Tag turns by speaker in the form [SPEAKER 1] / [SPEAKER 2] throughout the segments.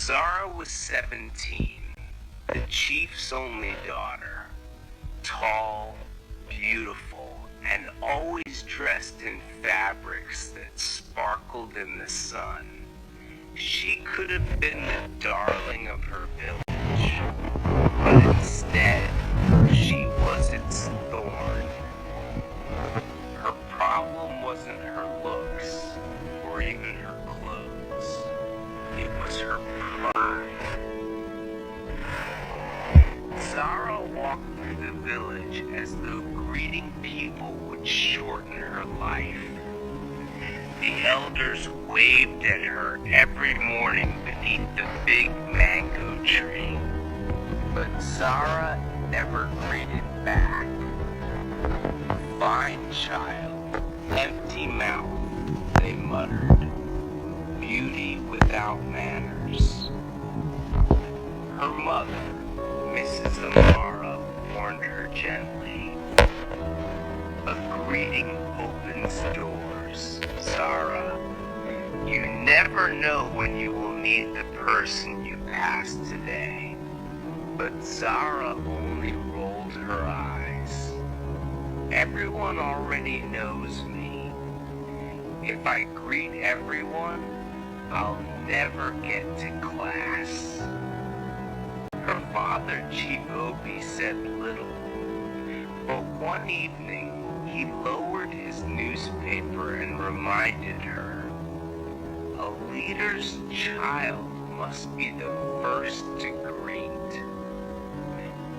[SPEAKER 1] 𝗳𝗲 was 17, the chief's only daughter, tall, beautiful, and always dressed in fabrics that sparkled in the sun. She could have been the darling of her village, but instead, she was its thorn. Her problem wasn't her looks, or even her clothes. It was her pride. 𝗳𝗲 walked through the village as though greeting people would shorten her life. The elders waved at her every morning beneath the big mango tree, but 𝗳𝗲 never greeted back. "Fine child, empty mouth," they muttered. "Beauty without manners." Her mother, Mrs. Amara, warned her gently. "A greeting opens doors, 𝗳𝗲. You never know when you will meet the person you passed today." But 𝗳𝗲 only rolled her eyes. "Everyone already knows me. If I greet everyone, I'll never get to class." Her father, 𝗃𝗵𝘁𝗴, said little, but one evening he lowered his newspaper and reminded her, "A leader's child must be the first to greet.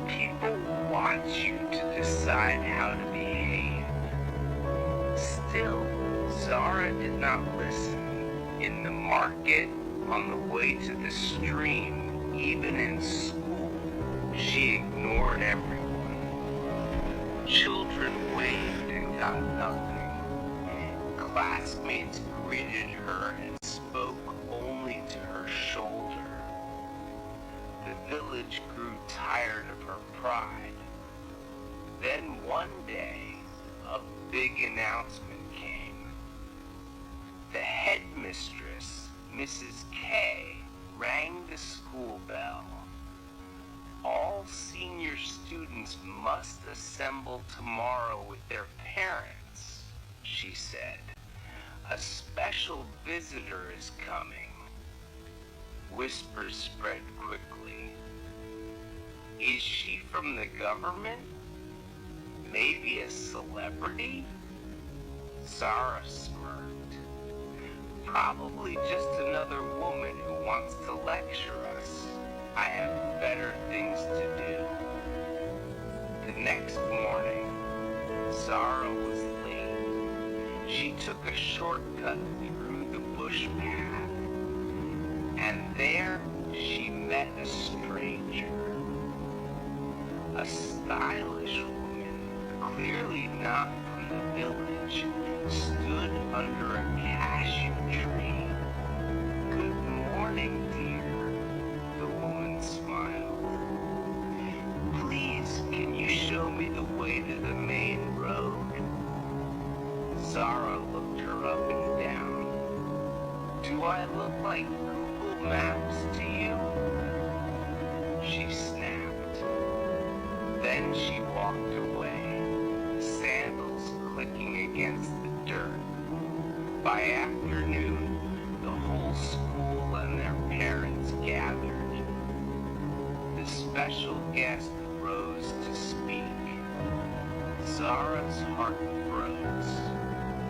[SPEAKER 1] People watch you to decide how to behave." Still, 𝗳𝗲 did not listen. In the market, on the way to the stream, even in school, she ignored everyone. Children waved and got nothing. Classmates greeted her and spoke only to her shoulder. The village grew tired of her pride. Then one day, a big announcement came. The headmistress, Mrs. K, rang the school bell. "All senior students must assemble tomorrow with their parents," she said. "A special visitor is coming." Whispers spread quickly. "Is she from the government? Maybe a celebrity?" 𝗳𝗲 smirked. "Probably just another woman who wants to lecture us. I have better things to do." The next morning, 𝗳𝗲 was late. She took a shortcut through the bush path, and there she met a stranger. A stylish woman, clearly not from the village, stood under a cashew tree. "Good morning, dear," the woman smiled. "Please, can you show me the way to the main road?" 𝗳𝗲 looked her up and down. "Do I look like Google Maps to you?" She snapped. Then she walked away, sandals clicking against the dirt. By afternoon, the whole school and their parents gathered. The special guest rose to speak. 𝗳𝗲's heart froze.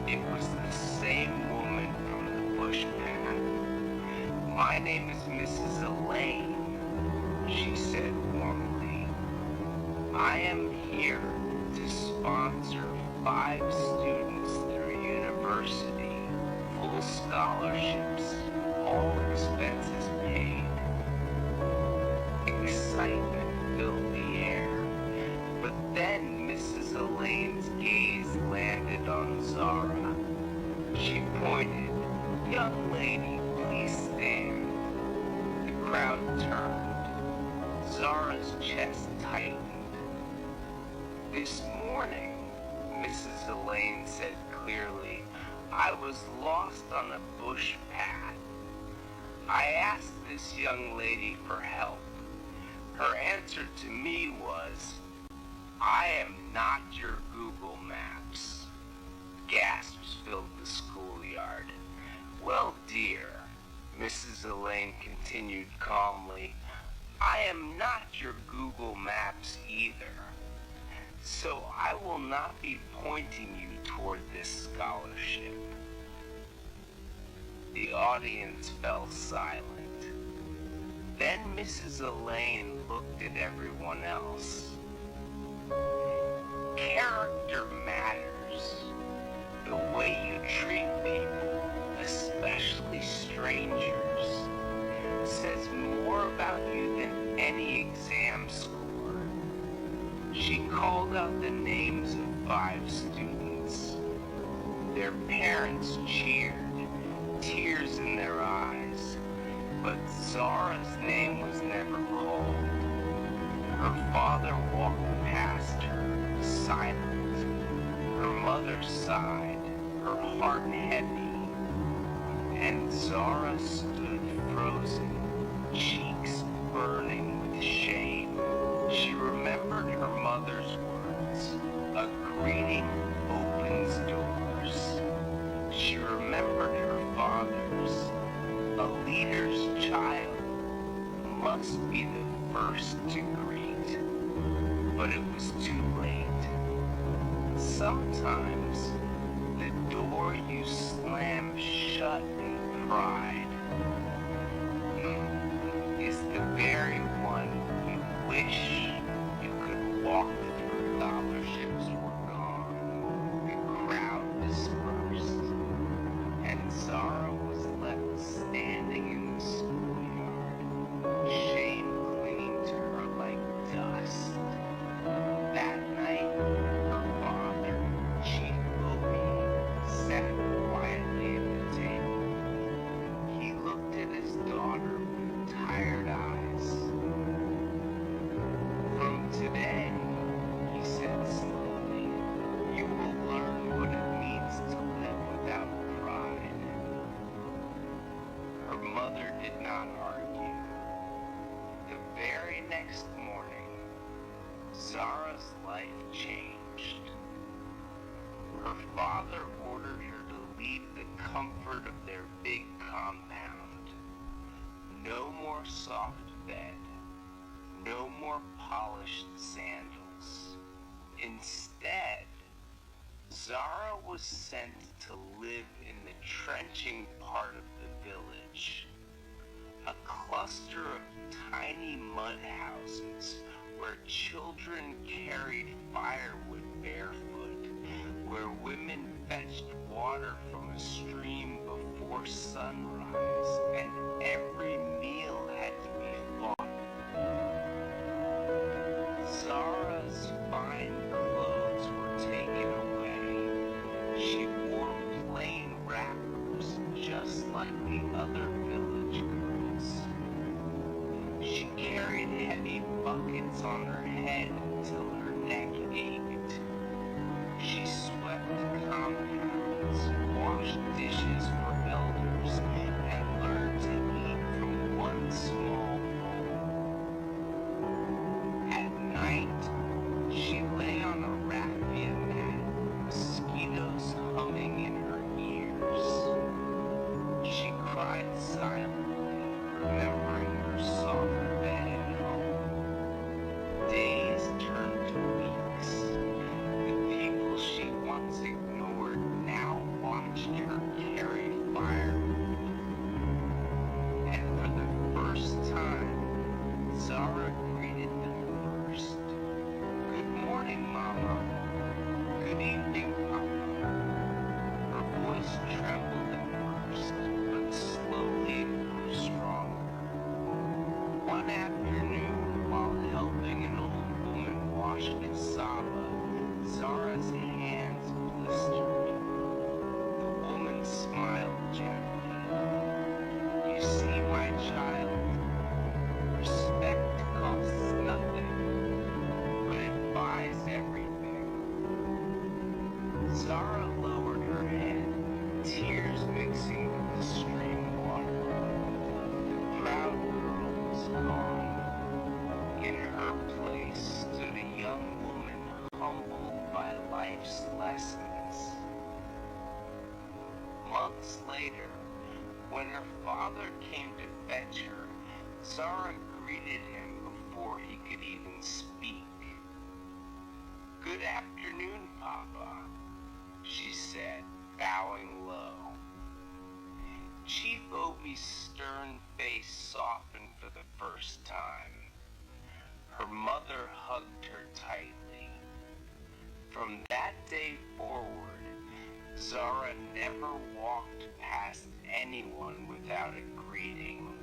[SPEAKER 1] It was the same woman from the bush path. "My name is Mrs. Elaine," she said warmly. "I am here to sponsor 5 students through university, full scholarships, all expenses paid." Excitement filled the air, but then Mrs. Elaine's gaze landed on 𝗳𝗲. She pointed. "Young lady, please stand." The crowd turned. 𝗳𝗲's chest tightened. "This morning," Mrs. Elaine said clearly, "I was lost on a bush path. I asked this young lady for help. Her answer to me was, "I am not your Google Maps." Gasps filled the schoolyard. "Well, dear," Mrs. Elaine continued calmly, "I am not your Google Maps either. So I will not be pointing you toward this scholarship." The audience fell silent. Then Mrs. Elaine looked at everyone else. Character matters. The way you treat people, especially strangers, says more about you than any exam score. She called out the names of 5 students. Their parents cheered, tears in their eyes, but Zara's name was never called. Her father walked past her, silent. Her mother sighed, her heart heavy, and Zara stood frozen, cheeks burning with shame. She remembered her mother's words, "A greeting opens doors." She remembered her father's, "A leader's child must be the first to greet." But it was too late. Sometimes the door you slam shut in pride is the very one you wish you could walk through. Scholarships were gone, the crowd dispersed, and Zara was left standing in the schoolyard, shame clinging to her like dust. That night, her father, 𝗕𝗵𝘁𝗀, sat quietly at the table. He looked at his daughter with tired eyes. "From today," he said slowly, "you will learn what it means to live without pride." Her mother did not argue. The very next morning, Zara's life changed. Her father ordered her to leave the comfort of their big compound. No more soft bed, no more polished sandals. Instead, Zara was sent to live in the trenching part of the village, a cluster of tiny mud houses where children carried firewood barefoot, where women fetched water from a stream before sunrise, and every meal had to be fought. Zara's fine clothes were taken away. She wore plain wrappers, just like the other village girls. She carried heavy buckets on her head until her neck ached. She swept compounds, washed dishes for elders, and learned to eat from one small bowl. At night, she lay on a raffia mat, mosquitoes humming in her ears. She cried silently, remembering her soft bed at home. Day gone. In her place stood a young woman humbled by life's lessons. Months later, when her father came to fetch her, Zara greeted him before he could even speak. "Good afternoon, Papa," she said, bowing low. 𝗕𝗵𝘁's stern face softened for the first time. Her mother hugged her tightly. From that day forward, Zara never walked past anyone without a greeting.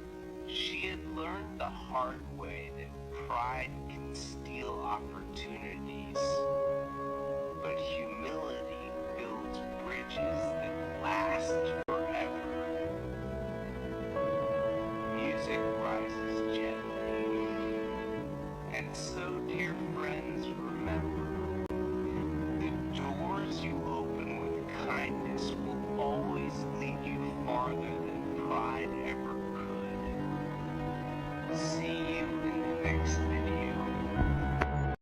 [SPEAKER 1] She had learned the hard way that pride can steal opportunities, but humility builds bridges that last forever. Music rises gently, and so, dear friends, remember, the doors you open with kindness will